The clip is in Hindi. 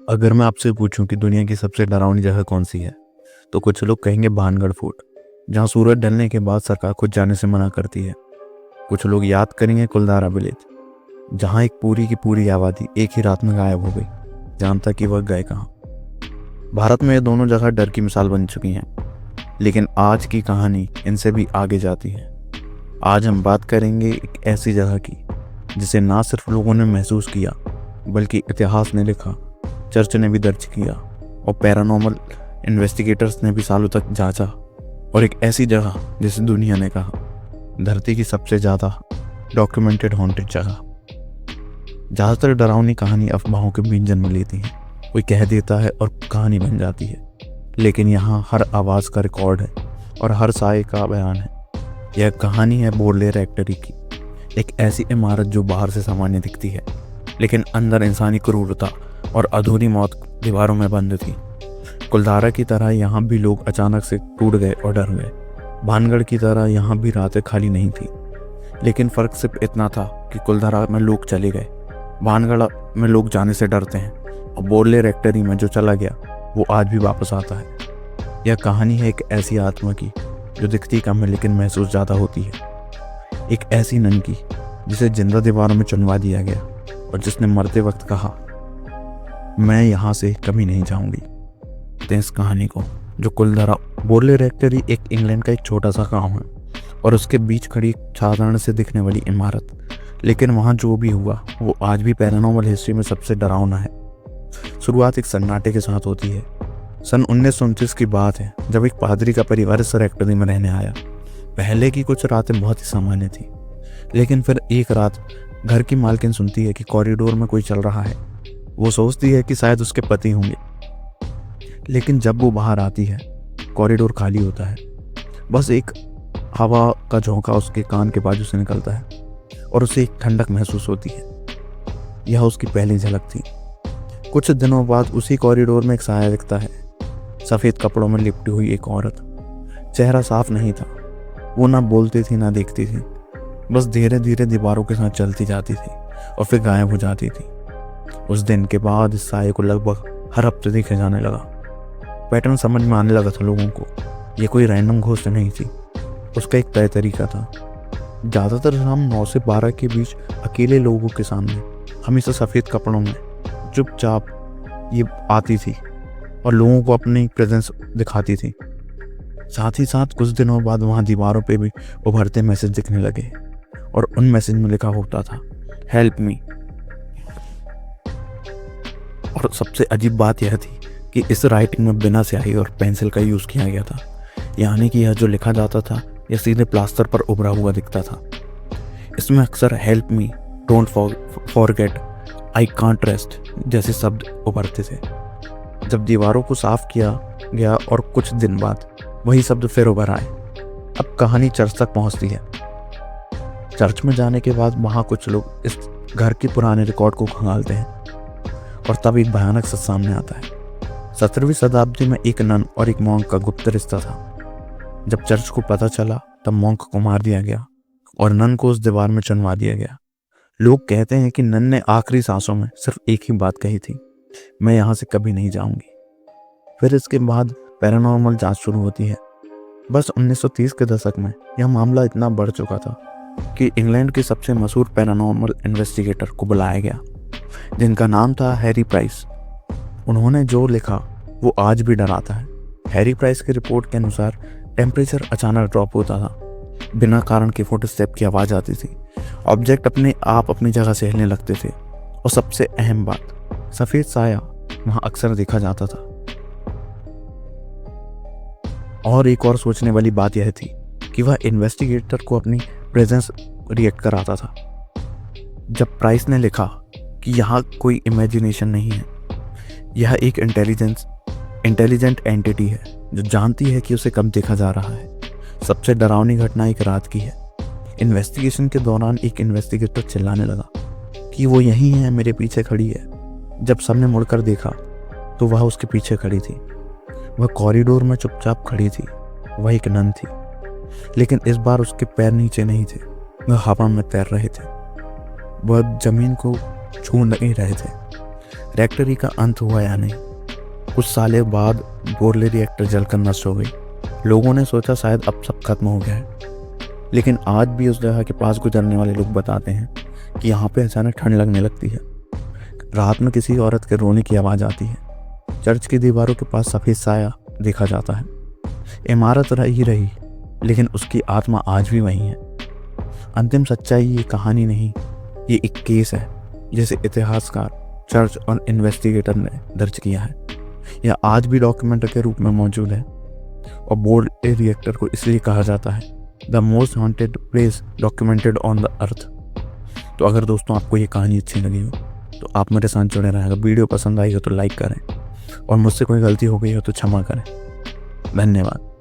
अगर मैं आपसे पूछूं कि दुनिया की सबसे डरावनी जगह कौन सी है, तो कुछ लोग कहेंगे भानगढ़ फोर्ट, जहां सूरज ढलने के बाद सरकार खुद जाने से मना करती है। कुछ लोग याद करेंगे कुलधारा विलेज, जहां एक पूरी की पूरी आबादी एक ही रात में गायब हो गई, जानता कि वह गए कहाँ। भारत में ये दोनों जगह डर की मिसाल बन चुकी हैं, लेकिन आज की कहानी इनसे भी आगे जाती है। आज हम बात करेंगे एक ऐसी जगह की जिसे ना सिर्फ लोगों ने महसूस किया, बल्कि इतिहास ने लिखा, चर्च ने भी दर्ज किया और पैरानॉर्मल इन्वेस्टिगेटर्स ने भी सालों तक जांचा। और एक ऐसी जगह जिसे दुनिया ने कहा धरती की सबसे ज़्यादा डॉक्यूमेंटेड हॉन्टेड जगह। ज़्यादातर डरावनी कहानी अफवाहों के बीच जन्म लेती है। कोई कह देता है और कहानी बन जाती है, लेकिन यहाँ हर आवाज़ का रिकॉर्ड है और हर साए का बयान है। यह कहानी है बोरले रेक्टरी की, एक ऐसी इमारत जो बाहर से सामान्य दिखती है, लेकिन अंदर इंसानी क्रूरता और अधूरी मौत दीवारों में बंद थी। कुलधारा की तरह यहाँ भी लोग अचानक से टूट गए और डर गए। भानगढ़ की तरह यहाँ भी रातें खाली नहीं थी, लेकिन फ़र्क सिर्फ इतना था कि कुलधारा में लोग चले गए, भानगढ़ में लोग जाने से डरते हैं, और बोरले रेक्टरी में जो चला गया वो आज भी वापस आता है। यह कहानी है एक ऐसी आत्मा की जो दिखती कम है लेकिन महसूस ज़्यादा होती है। एक ऐसी नन की जिसे जिंदा दीवारों में चुनवा दिया गया और जिसने मरते वक्त कहा, मैं यहाँ से कभी नहीं जाऊंगी। इस कहानी को जो कुलधारा बोरले रेक्टरी एक इंग्लैंड का एक छोटा सा गांव है और उसके बीच खड़ी साधारण से दिखने वाली इमारत, लेकिन वहाँ जो भी हुआ वो आज भी पैरानॉर्मल हिस्ट्री में सबसे डरावना है। शुरुआत एक सन्नाटे के साथ होती है। सन 1929 की बात है, जब एक पादरी का परिवार इस रेक्टरी में रहने आया। पहले की कुछ रातें बहुत ही सामान्य थी, लेकिन फिर एक रात घर की मालकिन सुनती है कि कॉरिडोर में कोई चल रहा है। वो सोचती है कि शायद उसके पति होंगे, लेकिन जब वो बाहर आती है कॉरिडोर खाली होता है। बस एक हवा का झोंका उसके कान के बाजू से निकलता है और उसे एक ठंडक महसूस होती है। यह उसकी पहली झलक थी। कुछ दिनों बाद उसी कॉरिडोर में एक साया दिखता है, सफ़ेद कपड़ों में लिपटी हुई एक औरत। चेहरा साफ नहीं था, वो ना बोलती थी ना देखती थी, बस धीरे धीरे दीवारों के साथ चलती जाती थी और फिर गायब हो जाती थी। उस दिन के बाद इस साये को लगभग हर हफ्ते देखे जाने लगा। पैटर्न समझ में आने लगा था लोगों को। ये कोई रैंडम घोस्ट नहीं थी, उसका एक तय तरीका था। ज़्यादातर शाम 9 से 12 के बीच अकेले लोगों के सामने, हमेशा सफ़ेद कपड़ों में चुपचाप ये आती थी और लोगों को अपनी प्रेजेंस दिखाती थी। साथ ही साथ कुछ दिनों बाद वहाँ दीवारों पे भी उभरते मैसेज दिखने लगे और उन मैसेज में लिखा होता था, हेल्प मी। और सबसे अजीब बात यह थी कि इस राइटिंग में बिना स्याही और पेंसिल का यूज़ किया गया था, यानी कि यह जो लिखा जाता था यह सीधे प्लास्टर पर उभरा हुआ दिखता था। इसमें अक्सर help me, don't forget, I can't rest जैसे शब्द उभरते थे। जब दीवारों को साफ किया गया और कुछ दिन बाद वही शब्द फिर उभर आए। अब कहानी चर्च तक पहुंचती है। चर्च में जाने के बाद वहाँ कुछ लोग इस घर के पुराने रिकॉर्ड को खंगालते हैं और तब एक भयानक सच सामने आता है। 17वीं शताब्दी में एक नन और एक मॉन्क का गुप्त रिश्ता था। जब चर्च को पता चला तब मॉन्क को मार दिया गया और नन को उस दीवार में चुनवा दिया गया। लोग कहते हैं कि नन ने आखिरी सांसों में सिर्फ एक ही बात कही थी, मैं यहाँ से कभी नहीं जाऊंगी। फिर इसके बाद पैरानॉर्मल जांच शुरू होती है। बस 1930 के दशक में यह मामला इतना बढ़ चुका था कि इंग्लैंड के सबसे मशहूर पैरानॉर्मल इन्वेस्टिगेटर को बुलाया गया, जिनका नाम था हैरी प्राइस। उन्होंने जो लिखा वो आज भी डराता है। हैरी प्राइस की रिपोर्ट के अनुसार टेम्परेचर अचानक ड्रॉप होता था, बिना कारण के फुटस्टेप की आवाज़ आती थी, ऑब्जेक्ट अपने आप अपनी जगह से हिलने लगते थे, और सबसे अहम बात, सफ़ेद साया वहाँ अक्सर देखा जाता था। और एक और सोचने वाली बात यह थी कि वह इन्वेस्टिगेटर को अपनी प्रेजेंस रिएक्ट कराता था। जब प्राइस ने लिखा कि यहाँ कोई इमेजिनेशन नहीं है, यह एक इंटेलिजेंट एंटिटी है जो जानती है कि उसे कब देखा जा रहा है। सबसे डरावनी घटना एक रात की है। इन्वेस्टिगेशन के दौरान एक इन्वेस्टिगेटर चिल्लाने लगा कि वो यहीं है, मेरे पीछे खड़ी है। जब सबने मुड़कर देखा तो वह उसके पीछे खड़ी थी। वह कॉरिडोर में चुपचाप खड़ी थी। वह एक नन थी, लेकिन इस बार उसके पैर नीचे नहीं थे, वह हवा में तैर रहे थे। वह जमीन को छू नहीं रहे थे। रिएक्टर का अंत हुआ या नहीं। कुछ सालों बाद बोरले रिएक्टर जलकर नष्ट हो गई। लोगों ने सोचा शायद अब सब खत्म हो गया है, लेकिन आज भी उस जगह के पास गुजरने वाले लोग बताते हैं कि यहाँ पे अचानक ठंड लगने लगती है। रात में किसी औरत के रोने की आवाज़ आती है। चर्च की दीवारों के पास सफ़ेद साया देखा जाता है। इमारत रही रही, लेकिन उसकी आत्मा आज भी वहीं है। अंतिम सच्चाई ये कहानी नहीं, ये एक केस है जिसे इतिहासकार, चर्च और इन्वेस्टिगेटर ने दर्ज किया है। यह आज भी डॉक्यूमेंट्री के रूप में मौजूद है और बोरले रिएक्टर को इसलिए कहा जाता है the most haunted place documented on the earth. तो अगर दोस्तों आपको ये कहानी अच्छी लगी हो तो आप मेरे साथ जुड़े रहें। अगर वीडियो पसंद आई हो तो लाइक करें और मुझसे कोई गलती हो गई हो तो क्षमा करें। धन्यवाद।